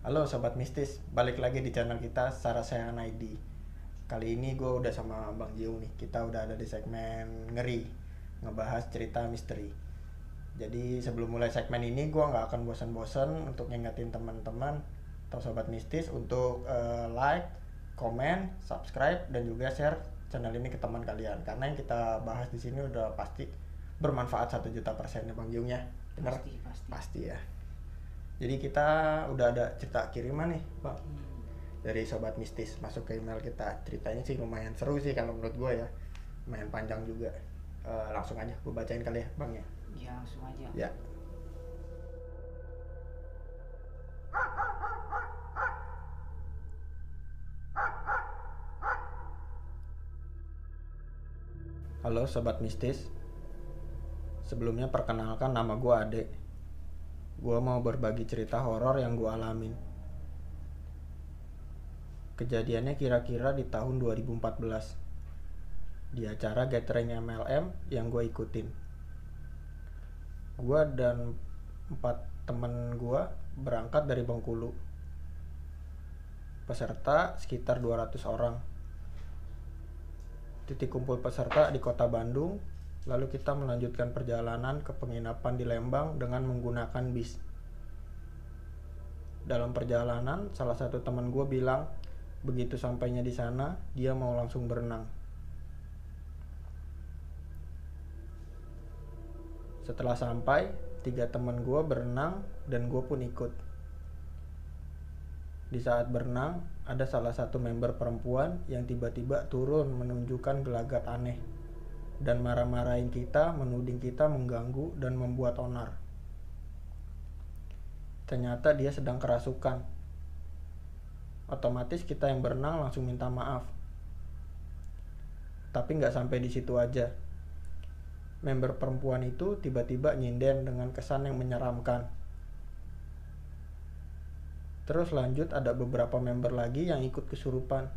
Halo Sobat Mistis, balik lagi di channel kita Sarasehan ID. Kali ini gue udah sama Bang Jiung nih. Kita udah ada di segmen ngeri, ngebahas cerita misteri. Jadi sebelum mulai segmen ini gue nggak akan bosan-bosan untuk ngingetin teman-teman atau Sobat Mistis untuk like, komen, subscribe dan juga share channel ini ke teman kalian. Karena yang kita bahas di sini udah pasti bermanfaat 1.000.000% ya Bang Jiung ya. Bener? Pasti. Pasti ya. Jadi kita udah ada cerita kiriman nih Bang dari Sobat Mistis masuk ke email kita. Ceritanya sih lumayan seru sih kalau menurut gue ya, lumayan panjang juga. Langsung aja gue bacain kali ya Bang ya. Ya langsung aja. Ya. Halo Sobat Mistis, sebelumnya perkenalkan nama gue Ade. Gue mau berbagi cerita horor yang gue alamin. Kejadiannya kira-kira di tahun 2014 di acara gathering MLM yang gue ikutin. Gue dan 4 temen gue berangkat dari Bengkulu. Peserta sekitar 200 orang. Titik kumpul peserta di kota Bandung. Lalu kita melanjutkan perjalanan ke penginapan di Lembang dengan menggunakan bis. Dalam perjalanan, salah satu teman gue bilang, begitu sampainya di sana, dia mau langsung berenang. Setelah sampai, 3 teman gue berenang dan gue pun ikut. Di saat berenang, ada salah satu member perempuan yang tiba-tiba turun menunjukkan gelagat aneh dan marah-marahin kita, menuding kita mengganggu dan membuat onar. Ternyata dia sedang kerasukan. Otomatis kita yang berenang langsung minta maaf. Tapi nggak sampai di situ aja. Member perempuan itu tiba-tiba nyinden dengan kesan yang menyeramkan. Terus lanjut ada beberapa member lagi yang ikut kesurupan.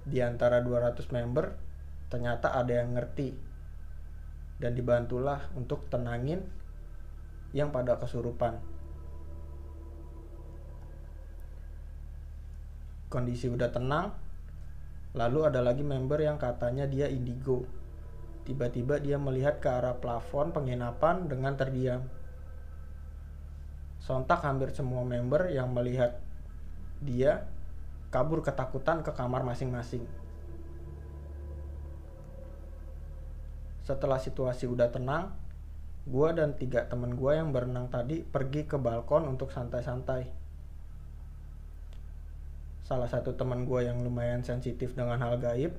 Di antara 200 member, ternyata ada yang ngerti. Dan dibantulah untuk tenangin yang pada kesurupan. Kondisi udah tenang, lalu ada lagi member yang katanya dia indigo. Tiba-tiba dia melihat ke arah plafon penginapan dengan terdiam. Sontak hampir semua member yang melihat dia kabur ketakutan ke kamar masing-masing. Setelah situasi udah tenang, gue dan 3 temen gue yang berenang tadi pergi ke balkon untuk santai-santai. Salah satu teman gue yang lumayan sensitif dengan hal gaib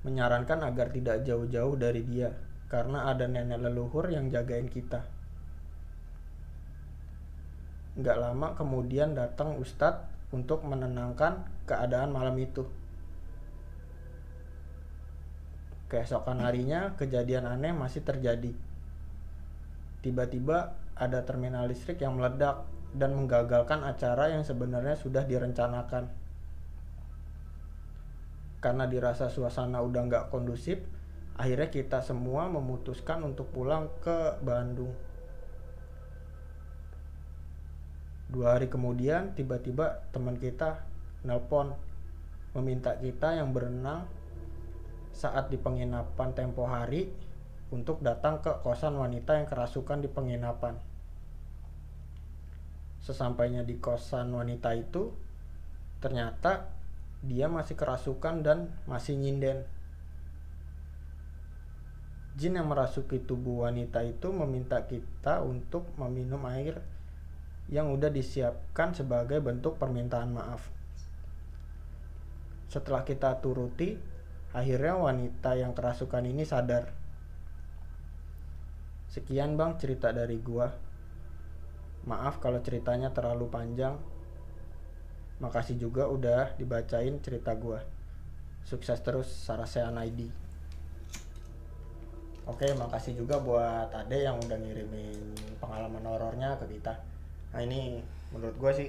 menyarankan agar tidak jauh-jauh dari dia karena ada nenek leluhur yang jagain kita. Nggak lama kemudian datang Ustadz untuk menenangkan keadaan malam itu. Keesokan harinya kejadian aneh masih terjadi. Tiba-tiba ada terminal listrik yang meledak dan menggagalkan acara yang sebenarnya sudah direncanakan. Karena dirasa suasana udah nggak kondusif, akhirnya kita semua memutuskan untuk pulang ke Bandung. 2 hari kemudian tiba-tiba teman kita nelpon meminta kita yang berenang saat di penginapan tempo hari untuk datang ke kosan wanita yang kerasukan di penginapan. Sesampainya di kosan wanita itu, ternyata dia masih kerasukan dan masih nyinden. Jin yang merasuki tubuh wanita itu meminta kita untuk meminum air yang udah disiapkan sebagai bentuk permintaan maaf. Setelah kita turuti, akhirnya wanita yang kerasukan ini sadar. Sekian Bang cerita dari gua. Maaf kalau ceritanya terlalu panjang. Makasih juga udah dibacain cerita gua. Sukses terus Sarasehan ID. Oke, makasih juga buat Ade yang udah ngirimin pengalaman horornya ke kita. Nah ini menurut gue sih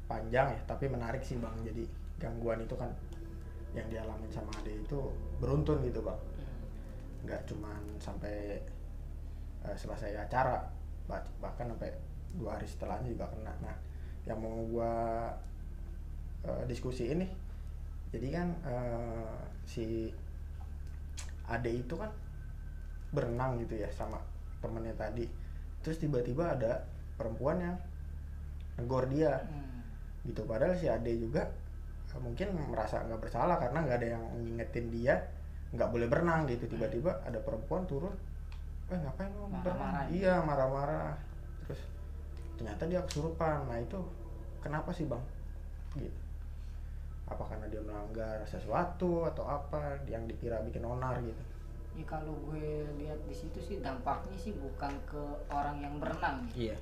panjang ya, tapi menarik sih Bang. Jadi gangguan itu kan yang dialamin sama Ade itu beruntun gitu Bang. Nggak cuman sampai selesai acara, bahkan sampai 2 hari setelahnya juga kena. Nah yang mau gua diskusi ini, jadi kan si Ade itu kan berenang gitu ya sama temennya tadi, terus tiba-tiba ada perempuan yang negor dia gitu, padahal si Ade juga mungkin merasa nggak bersalah karena nggak ada yang ngingetin dia nggak boleh berenang gitu. Tiba-tiba ada perempuan turun, ngapain lo berenang? Iya, marah-marah, terus ternyata dia kesurupan. Nah itu kenapa sih bang gitu? Apa karena dia melanggar sesuatu atau apa yang dikira bikin onar gitu? Ya kalau gue lihat di situ sih dampaknya sih bukan ke orang yang berenang. Iya.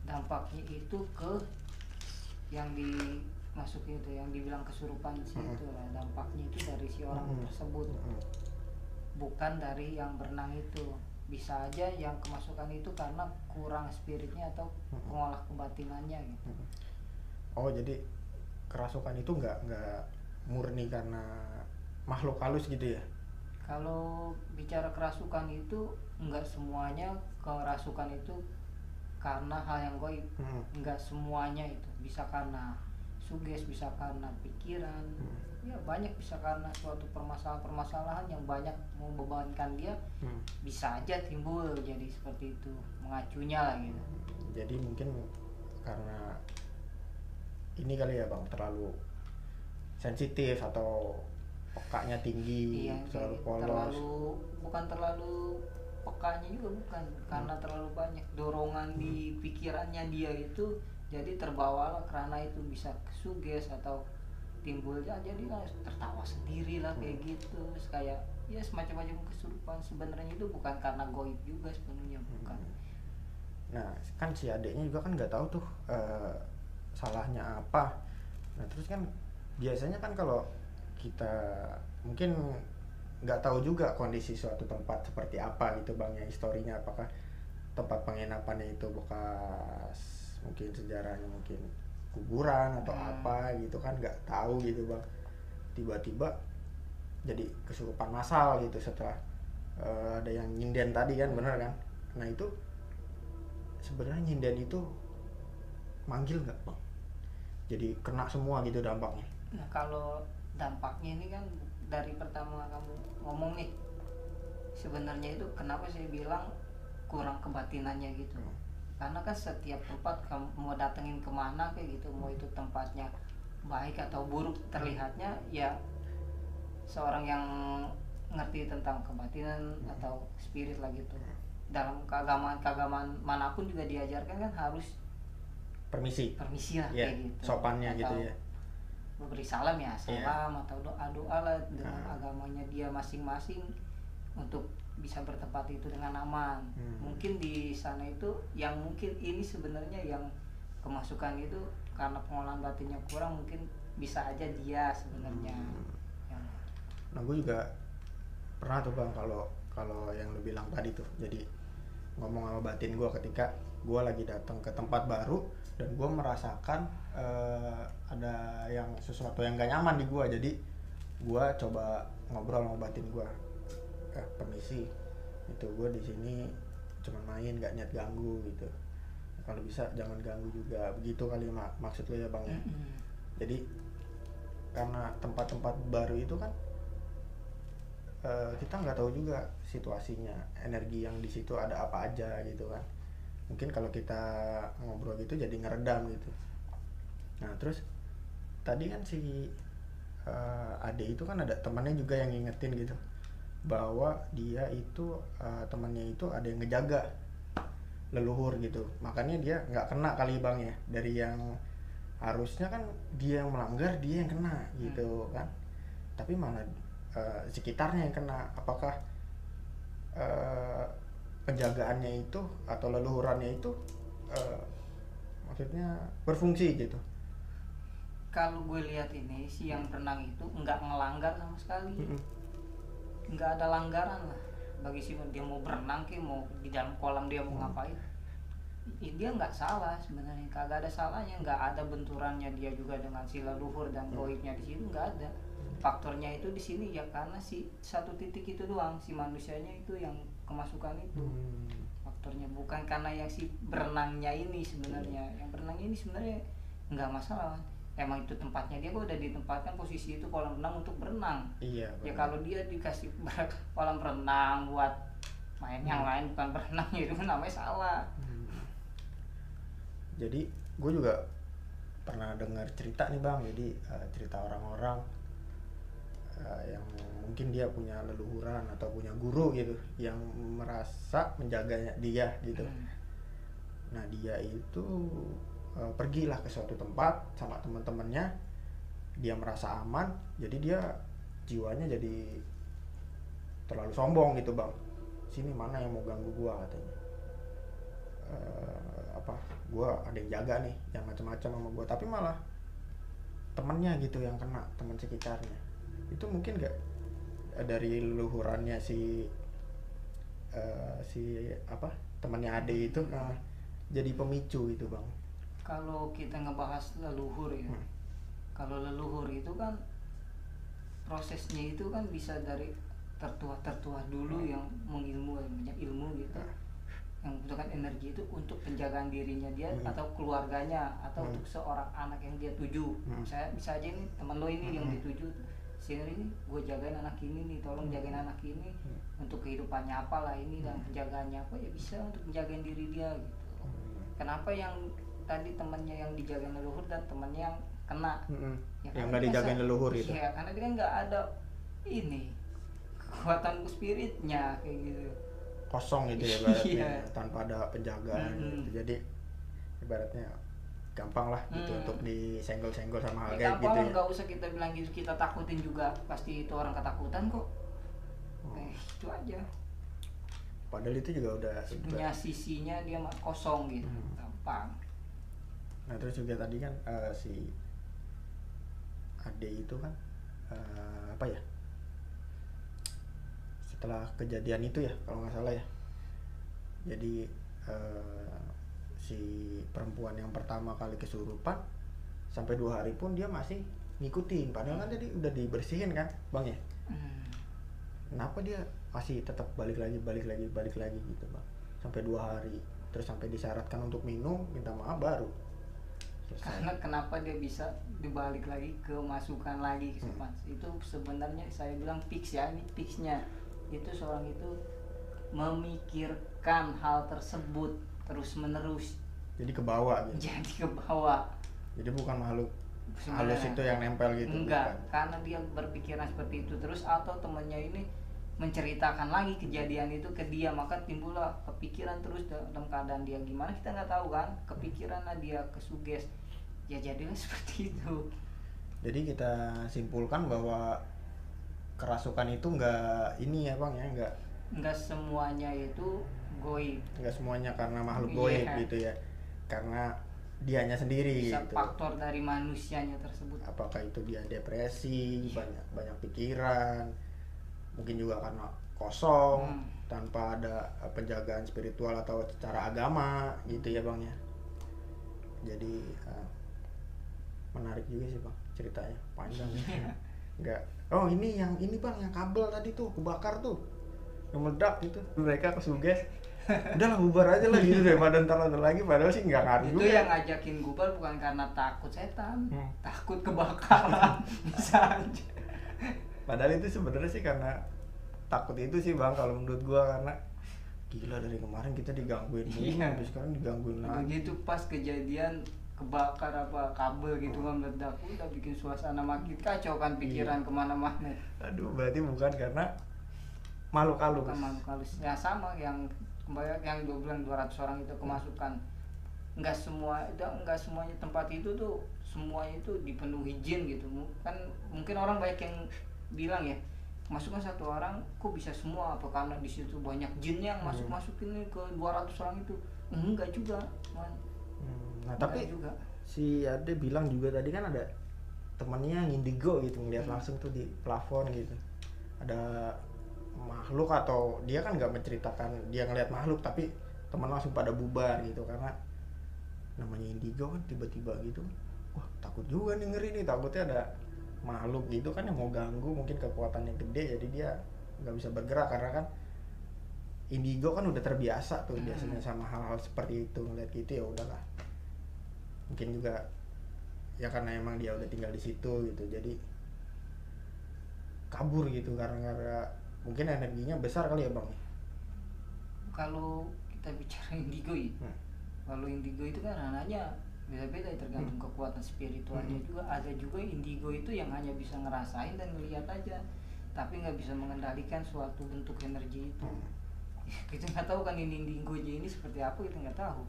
Dampaknya itu ke yang dimasukin itu, yang dibilang kesurupan sih itu lah. Dampaknya itu dari si orang tersebut, bukan dari yang berenang itu. Bisa aja yang kemasukan itu karena kurang spiritnya atau mengolah kebatinannya gitu. Oh jadi kerasukan itu nggak murni karena makhluk halus gitu ya? Kalau bicara kerasukan itu nggak semuanya kerasukan itu karena hal yang goib. Nggak semuanya itu, bisa karena suges, bisa karena pikiran, ya banyak, bisa karena suatu permasalahan yang banyak membebankan dia, bisa aja timbul jadi seperti itu, mengacunya lah gitu. Jadi mungkin karena ini kali ya bang, terlalu sensitif atau pekanya tinggi, iya, terlalu polos. Bukan terlalu pekanya juga, bukan, karena terlalu banyak dorongan di pikirannya dia itu, jadi terbawalah karena itu, bisa kesuges atau timbulnya jadi tertawa sendiri lah kayak gitu, kayak ya semacam kesurupan. Sebenarnya itu bukan karena goib juga sebenarnya, bukan. Nah kan si adeknya juga kan nggak tahu tuh salahnya apa. Nah terus kan biasanya kan kalau kita mungkin nggak tahu juga kondisi suatu tempat seperti apa gitu bang ya, historinya, apakah tempat penginapannya itu bekas mungkin sejarahnya mungkin kuburan atau apa gitu kan, nggak tahu gitu bang. Tiba-tiba jadi kesurupan massal gitu setelah ada yang nyinden tadi kan, bener kan? Nah itu sebenarnya nyinden itu manggil nggak bang? Jadi kena semua gitu dampaknya? Nah kalau dampaknya ini kan dari pertama kamu ngomong nih, sebenarnya itu kenapa saya bilang kurang kebatinannya gitu. Karena kan setiap tempat kamu mau datengin kemana kayak gitu, mau itu tempatnya baik atau buruk terlihatnya, ya seorang yang ngerti tentang kebatinan atau spirit lah gitu, dalam keagamaan manapun juga diajarkan kan harus permisi lah ya, kayak gitu, sopannya atau gitu ya, memberi salam ya, salam atau doa lah dengan agamanya dia masing-masing untuk bisa bertempat itu dengan aman. Mungkin di sana itu yang mungkin ini sebenarnya yang kemasukan itu karena pengolahan batinnya kurang, mungkin bisa aja dia sebenarnya. Nah gue juga pernah tuh bang, kalau yang lu bilang tadi tuh, jadi ngomong sama batin gue ketika gue lagi datang ke tempat baru dan gue merasakan ada yang sesuatu yang gak nyaman di gue. Jadi gue coba ngobrol sama batin gue, permisi, itu gue di sini cuma main, gak niat ganggu gitu, kalau bisa jangan ganggu juga, begitu kali maksud lo ya bang ya. Jadi karena tempat-tempat baru itu kan kita nggak tahu juga situasinya, energi yang di situ ada apa aja gitu kan. Mungkin kalau kita ngobrol gitu jadi ngeredam gitu. Nah terus tadi kan si Ade itu kan ada temannya juga yang ngingetin gitu bahwa dia itu temannya itu ada yang ngejaga leluhur gitu, makanya dia nggak kena kali bang ya, dari yang harusnya kan dia yang melanggar dia yang kena gitu kan, tapi malah sekitarnya yang kena. Apakah penjagaannya itu atau leluhurannya itu maksudnya berfungsi gitu? Kalau gue lihat ini si yang berenang itu nggak ngelanggar sama sekali, nggak ada langgaran lah bagi si dia mau berenang ke mau di dalam kolam dia mau ngapain, dia nggak salah sebenarnya, kagak ada salahnya, nggak ada benturannya dia juga dengan si leluhur dan goibnya di situ, nggak ada. Faktornya itu di sini ya karena si satu titik itu doang, si manusianya itu yang kemasukan itu. faktornya bukan karena yang si berenangnya ini sebenarnya. Yang berenangnya ini sebenarnya nggak masalah, emang itu tempatnya dia, kok udah ditempatkan posisi itu kolam renang untuk berenang. Iya, Ya benar. kalau dia dikasih kolam renang buat main yang lain bukan berenang, itu namanya salah. Jadi gue juga pernah dengar cerita nih bang, jadi cerita orang-orang yang mungkin dia punya leluhuran atau punya guru gitu yang merasa menjaganya dia gitu. Nah dia itu pergilah ke suatu tempat sama teman-temannya, dia merasa aman, jadi dia jiwanya jadi terlalu sombong gitu bang. Sini mana yang mau ganggu gua katanya. Gua ada yang jaga nih, jangan macam-macam sama gua, tapi malah temennya gitu yang kena, teman sekitarnya. Itu mungkin gak dari leluhurannya si temannya Ade itu jadi pemicu itu bang. Kalau kita ngebahas leluhur ya, kalau leluhur itu kan prosesnya itu kan bisa dari tertua dulu yang mengilmu, yang punya ilmu gitu, yang membutuhkan energi itu untuk penjagaan dirinya dia atau keluarganya atau untuk seorang anak yang dia tuju. Saya bisa aja nih teman lo ini yang dituju, sini nih gue jagain anak ini nih, tolong jagain anak ini untuk kehidupannya apalah ini dan penjagaannya apa ya, bisa untuk menjagain diri dia gitu. Kenapa yang tadi temannya yang dijagain leluhur dan temannya yang kena ya, yang nggak dijagain leluhur itu? Iya, karena dia kan nggak ada ini kekuatan spiritnya kayak gitu, kosong gitu ya ibaratnya. Iya. Tanpa ada penjagaan gitu. Jadi ibaratnya gampang lah gitu untuk disenggol-senggol sama hal ya, kayak gitu ya. nggak usah kita bilang gitu, kita takutin juga, pasti itu orang ketakutan kok. Itu aja. Padahal itu juga udah punya sisinya dia mah kosong gitu, gampang. Nah terus juga tadi kan si Ade itu kan setelah kejadian itu ya kalau nggak salah ya, jadi si perempuan yang pertama kali kesurupan sampai 2 hari pun dia masih ngikutin, padahal kan tadi udah dibersihin kan bang ya. Kenapa dia masih tetap balik lagi gitu bang, sampai 2 hari, terus sampai disyaratkan untuk minum, minta maaf baru selesai. Karena kenapa dia bisa dibalik lagi ke masukan lagi ke itu sebenarnya saya bilang fix ya, ini fixnya itu seorang itu memikirkan hal tersebut terus menerus, jadi ke bawah gitu. jadi ke bawah, jadi bukan makhluk sebenarnya halus itu yang nempel gitu, enggak, bukan. karena dia berpikiran seperti itu terus, atau temannya ini menceritakan lagi kejadian itu ke dia, maka timbullah kepikiran terus dalam keadaan dia gimana kita nggak tahu kan, kepikiran lah dia, kesuges, ya jadilah seperti itu. Jadi kita simpulkan bahwa kerasukan itu enggak ini ya bang ya, enggak semuanya itu goib, enggak semuanya karena makhluk goib gitu ya, karena dianya sendiri bisa gitu. faktor dari manusianya tersebut, apakah itu dia depresi, banyak pikiran, mungkin juga karena kosong, tanpa ada penjagaan spiritual atau secara agama gitu ya bang ya. Jadi menarik juga sih bang ceritanya, panjang. Enggak, oh ini bang, yang kabel tadi tuh kebakar tuh, yang meledak gitu, mereka kesuges, udahlah bubar aja lah gitu daripada ntar lagi, padahal sih nggak ngaruh itu juga. yang ngajakin bubar bukan karena takut setan, takut kebakaran. Bisa aja. Padahal itu sebenarnya sih karena takut itu sih bang kalau menurut gua, karena gila dari kemarin kita digangguin mulu, sampai sekarang digangguin lagi. Begitu pas kejadian kebakar apa kabel gitu kan meledak, udah bikin suasana makin kacau kan, pikiran kemana-mana. Aduh, berarti bukan karena makhluk halus. Bukan makhluk halus. Ya sama yang kembali yang gue bilang 200 orang itu kemasukan. Enggak semuanya tempat itu tuh semuanya itu dipenuhi jin gitu. Kan mungkin orang banyak yang bilang ya, masukkan 1 orang kok bisa semua, apa karena di situ banyak jin yang masukin ke 200 orang itu. Enggak juga, man. Nah tapi juga. Si Ade bilang juga tadi kan ada temannya yang indigo gitu, ngeliat langsung tuh di plafon gitu ada makhluk, atau dia kan nggak menceritakan dia ngeliat makhluk, tapi teman langsung pada bubar gitu, karena namanya indigo kan tiba-tiba gitu. Wah takut juga nih, ngeri nih, takutnya ada makhluk gitu kan yang mau ganggu, mungkin kekuatannya gede, jadi dia nggak bisa bergerak karena kan indigo kan udah terbiasa tuh biasanya sama hal-hal seperti itu, ngeliat gitu ya udahlah. Mungkin juga ya karena emang dia udah tinggal di situ gitu, jadi kabur gitu karena mungkin energinya besar kali ya bang. Kalau kita bicara indigo ya, kalau indigo itu kan hanya beda-beda tergantung kekuatan spiritualnya juga. Ada juga indigo itu yang hanya bisa ngerasain dan ngelihat aja, tapi nggak bisa mengendalikan suatu bentuk energi itu. Kita nggak tahu kan ini indigonya ini seperti apa, kita nggak tahu.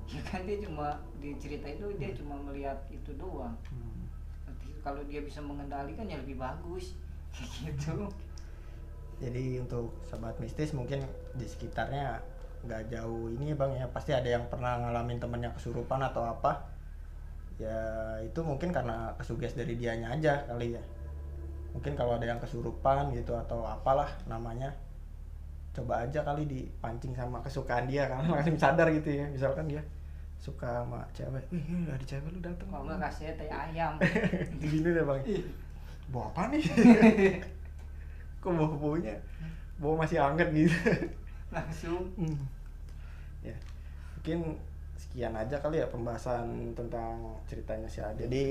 Ya kan dia cuma di cerita itu dia cuma melihat itu doang. Kalau dia bisa mengendalikan ya lebih bagus gitu. Jadi untuk sobat mistis mungkin di sekitarnya nggak jauh ini ya bang ya, pasti ada yang pernah ngalamin temennya kesurupan atau apa ya, itu mungkin karena kesuges dari dianya aja kali ya. Mungkin kalau ada yang kesurupan gitu atau apalah namanya, coba aja kali dipancing sama kesukaan dia kan, langsung sadar gitu ya. Misalkan dia suka sama cewek, ada cewek lu dateng, kalau nggak kasih teh ayam gini deh bang, bawa apa nih? Kok baunya bau masih hangat gitu. langsung. Ya mungkin sekian aja kali ya pembahasan tentang ceritanya si Ade. Jadi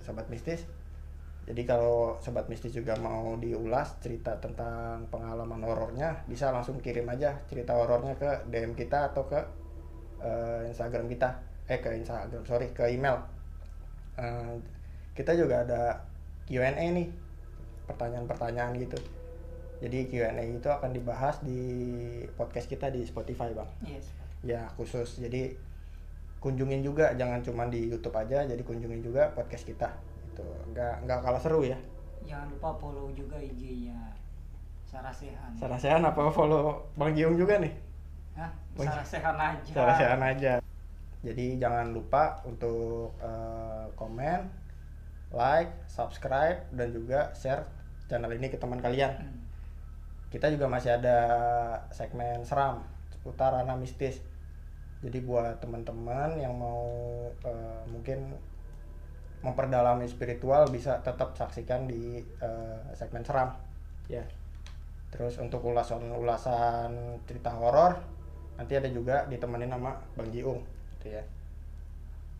sobat mistis, jadi kalau sobat mistis juga mau diulas cerita tentang pengalaman horornya, bisa langsung kirim aja cerita horornya ke DM kita atau ke Instagram kita, ke email. Kita juga ada Q&A nih, pertanyaan-pertanyaan gitu. Jadi Q&A itu akan dibahas di podcast kita di Spotify bang. Yes. Ya khusus, jadi kunjungin juga, jangan cuma di YouTube aja, jadi kunjungin juga podcast kita. Itu nggak kalah seru ya. Jangan lupa follow juga IG-nya Sarasehan. Sarasehan apa follow Bang Giung juga nih? Hah? Sarasehan aja. Sarasehan aja. Jadi jangan lupa untuk komen, like, subscribe, dan juga share channel ini ke teman kalian. Kita juga masih ada segmen seram seputar ranah mistis. Jadi buat teman-teman yang mau mungkin memperdalami spiritual, bisa tetap saksikan di segmen seram ya. Terus untuk ulasan cerita horor nanti ada juga ditemenin sama Bang Giung gitu ya.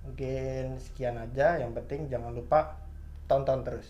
Mungkin sekian aja, yang penting jangan lupa tonton terus.